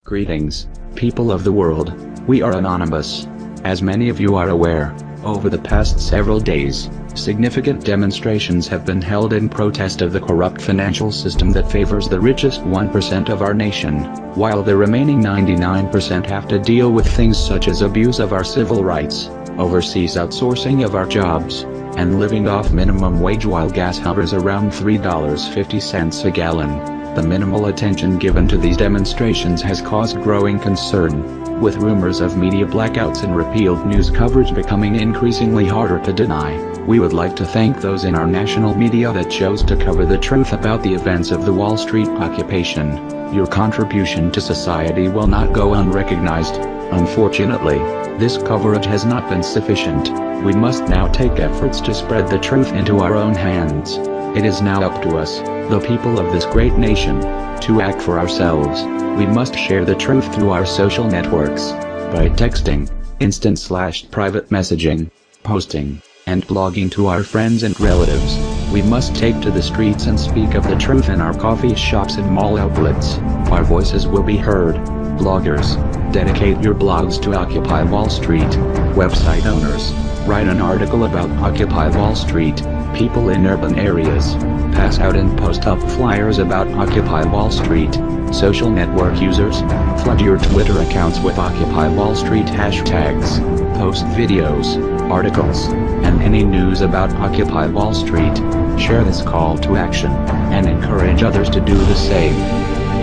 Greetings, people of the world. We are Anonymous. As many of you are aware, over the past several days, significant demonstrations have been held in protest of the corrupt financial system that favors the richest 1% of our nation, while the remaining 99% have to deal with things such as abuse of our civil rights, overseas outsourcing of our jobs, and living off minimum wage while gas hovers around $3.50 a gallon. The minimal attention given to these demonstrations has caused growing concern, with rumors of media blackouts and repealed news coverage becoming increasingly harder to deny. We would like to thank those in our national media that chose to cover the truth about the events of the Wall Street occupation. Your contribution to society will not go unrecognized. Unfortunately, this coverage has not been sufficient. We must now take efforts to spread the truth into our own hands. It is now up to us, the people of this great nation, to act for ourselves. We must share the truth through our social networks, by texting, instant/private messaging, posting, and blogging to our friends and relatives. We must take to the streets and speak of the truth in our coffee shops and mall outlets. Our voices will be heard. Bloggers, dedicate your blogs to Occupy Wall Street. Website owners, write an article about Occupy Wall Street. People in urban areas, pass out and post up flyers about Occupy Wall Street. Social network users, flood your Twitter accounts with Occupy Wall Street hashtags. Post videos, articles, and any news about Occupy Wall Street. Share this call to action, and encourage others to do the same.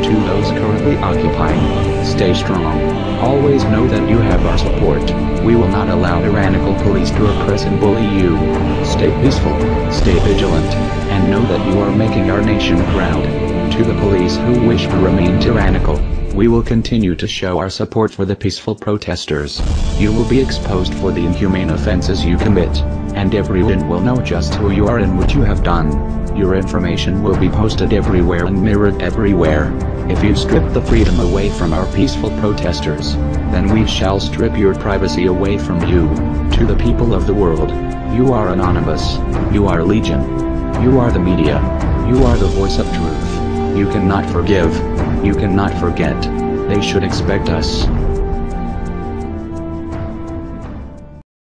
To those currently occupying, stay strong. Always know that you have our support. We will not allow tyrannical police to oppress and bully you. Stay peaceful, stay vigilant, and know that you are making our nation proud. To the police who wish to remain tyrannical, we will continue to show our support for the peaceful protesters. You will be exposed for the inhumane offenses you commit, and everyone will know just who you are and what you have done. Your information will be posted everywhere and mirrored everywhere. If you strip the freedom away from our peaceful protesters, then we shall strip your privacy away from you. To the people of the world, you are Anonymous. You are Legion. You are the media. You are the voice of truth. You cannot forgive. You cannot forget. They should expect us.